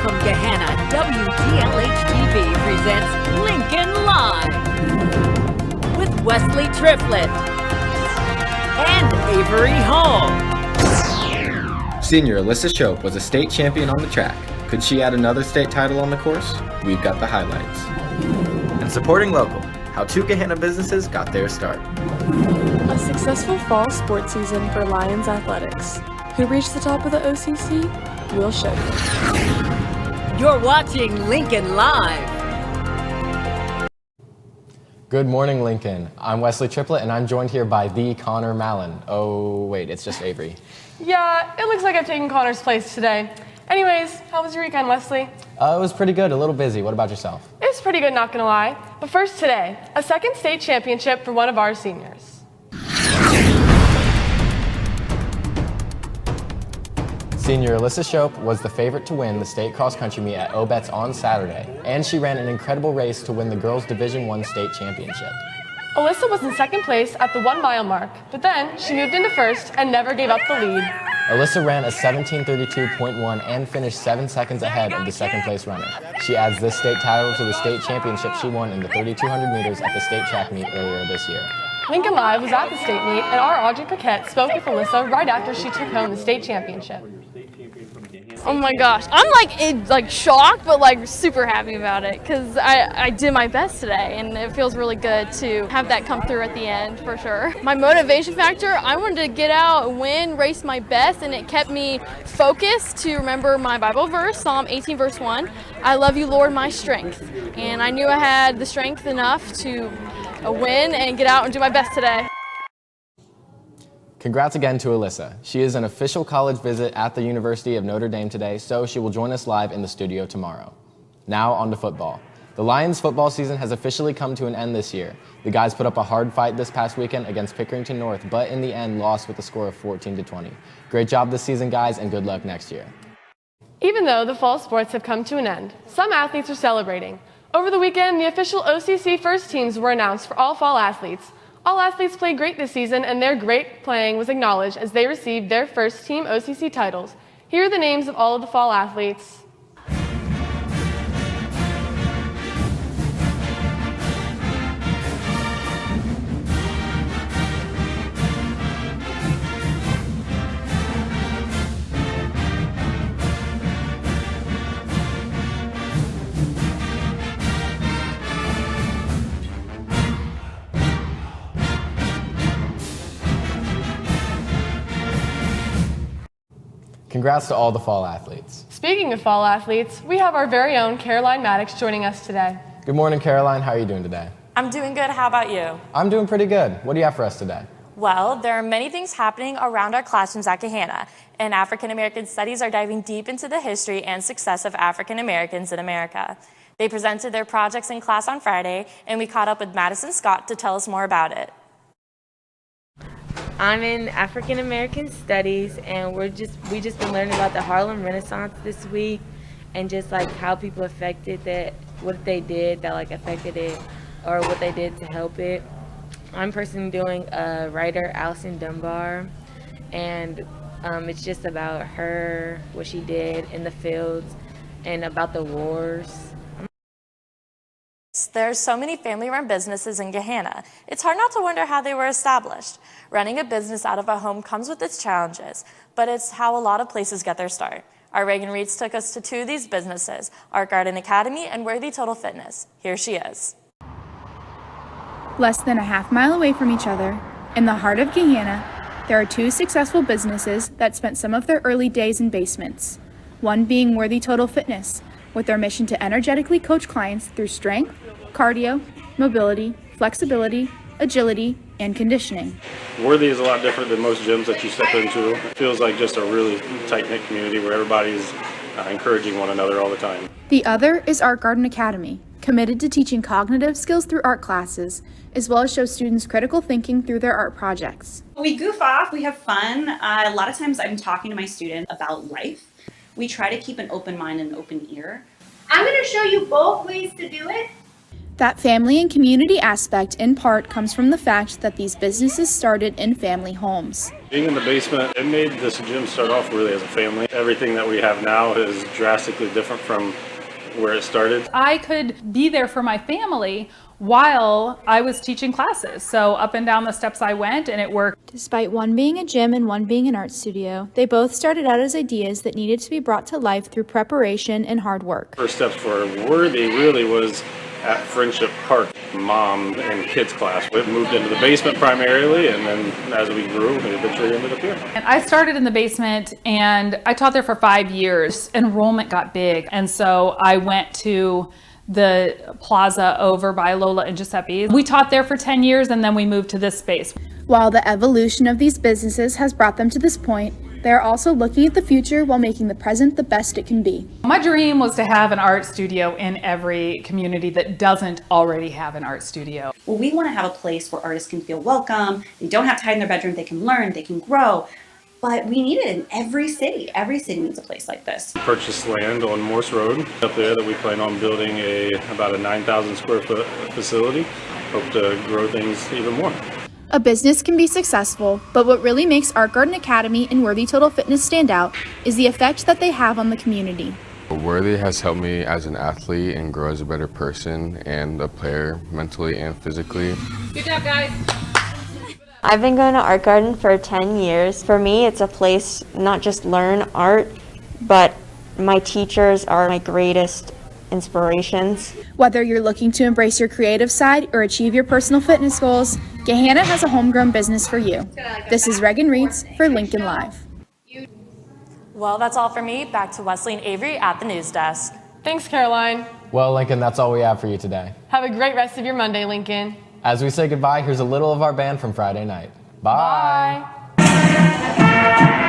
from Gahanna, WTLH-TV presents Lincoln Live with Wesley Triplett and Avery Hall. Senior Alyssa Shope was a state champion on the track. Could she add another state title on the course? We've got the highlights. And supporting local, how two Gahanna businesses got their start. A successful fall sports season for Lions Athletics. Who reached the top of the OCC? We'll show you. You're watching Lincoln Live. Good morning, Lincoln. I'm Wesley Triplett, and I'm joined here by the Connor Mallon. Oh, wait, it's just Avery. Yeah, it looks like I've taken Connor's place today. Anyways, how was your weekend, Wesley? It was pretty good, a little busy. What about yourself? It was pretty good, not gonna lie. But first today, a second state championship for one of our seniors. Senior Alyssa Shope was the favorite to win the state cross-country meet at Obetz on Saturday, and she ran an incredible race to win the girls' Division I state championship. Alyssa was in second place at the 1 mile mark, but then she moved into first and never gave up the lead. Alyssa ran a 17:32.1 and finished 7 seconds ahead of the second place runner. She adds this state title to the state championship she won in the 3,200 meters at the state track meet earlier this year. Lincoln Live was at the state meet, and our Audrey Paquette spoke with Alyssa right after she took home the state championship. Oh my gosh, I'm like shocked, but like super happy about it because I did my best today, and it feels really good to have that come through at the end for sure. My motivation factor, I wanted to get out, win, race my best, and it kept me focused to remember my Bible verse, Psalm 18 verse 1. I love you, Lord, my strength, and I knew I had the strength enough to win and get out and do my best today. Congrats again to Alyssa. She is an official college visit at the University of Notre Dame today, so she will join us live in the studio tomorrow. Now on to football. The Lions football season has officially come to an end this year. The guys put up a hard fight this past weekend against Pickerington North, but in the end lost with a score of 14-20. Great job this season, guys, and good luck next year. Even though the fall sports have come to an end, some athletes are celebrating. Over the weekend, the official OCC first teams were announced for all fall athletes. All athletes played great this season, and their great playing was acknowledged as they received their first team OCC titles. Here are the names of all of the fall athletes. Congrats to all the fall athletes. Speaking of fall athletes, we have our very own Caroline Maddox joining us today. Good morning, Caroline. How are you doing today? I'm doing good. How about you? I'm doing pretty good. What do you have for us today? Well, there are many things happening around our classrooms at Gahanna, and African American Studies are diving deep into the history and success of African Americans in America. They presented their projects in class on Friday, and we caught up with Madison Scott to tell us more about it. I'm in African American Studies, and we just been learning about the Harlem Renaissance this week, and just like how people affected that, what they did that like affected it, or what they did to help it. I'm personally doing a writer, Allison Dunbar, and it's just about her, what she did in the fields, and about the wars. There's so many family-run businesses in Gahanna. It's hard not to wonder how they were established. Running a business out of a home comes with its challenges, but it's how a lot of places get their start. Our Reagan Reeds took us to two of these businesses, Art Garden Academy and Worthy Total Fitness. Here she is. Less than a half-mile away from each other, in the heart of Gahanna, there are two successful businesses that spent some of their early days in basements. One being Worthy Total Fitness, with their mission to energetically coach clients through strength, cardio, mobility, flexibility, agility, and conditioning. Worthy is a lot different than most gyms that you step into. It feels like just a really tight-knit community where everybody's encouraging one another all the time. The other is Art Garden Academy, committed to teaching cognitive skills through art classes, as well as show students critical thinking through their art projects. We goof off, we have fun. A lot of times I'm talking to my students about life. We try to keep an open mind and an open ear. I'm going to show you both ways to do it. That family and community aspect in part comes from the fact that these businesses started in family homes. Being in the basement, it made this gym start off really as a family. Everything that we have now is drastically different from where it started. I could be there for my family while I was teaching classes. So up and down the steps I went, and it worked. Despite one being a gym and one being an art studio, they both started out as ideas that needed to be brought to life through preparation and hard work. First step for Worthy really was at Friendship Park, mom and kids class. We moved into the basement primarily, and then as we grew, we eventually ended up here. And I started in the basement, and I taught there for 5 years. Enrollment got big, and so I went to the plaza over by Lola and Giuseppe's. We taught there for 10 years, and then we moved to this space. While the evolution of these businesses has brought them to this point, they are also looking at the future while making the present the best it can be. My dream was to have an art studio in every community that doesn't already have an art studio. Well, we want to have a place where artists can feel welcome. They don't have to hide in their bedroom. They can learn, they can grow. But we need it in every city. Every city needs a place like this. We purchased land on Morse Road up there that we plan on building about a 9,000 square foot facility. Hope to grow things even more. A business can be successful, but what really makes Art Garden Academy and Worthy Total Fitness stand out is the effect that they have on the community. Worthy has helped me as an athlete and grow as a better person and a player mentally and physically. Good job, guys. I've been going to Art Garden for 10 years. For me, it's a place not just learn art, but my teachers are my greatest inspirations. Whether you're looking to embrace your creative side or achieve your personal fitness goals, Gahanna has a homegrown business for you. This is Reagan Reitz for Lincoln Live. Well, that's all for me. Back to Wesley and Avery at the news desk. Thanks, Caroline. Well, Lincoln, that's all we have for you today. Have a great rest of your Monday, Lincoln. As we say goodbye, here's a little of our band from Friday night. Bye. Bye.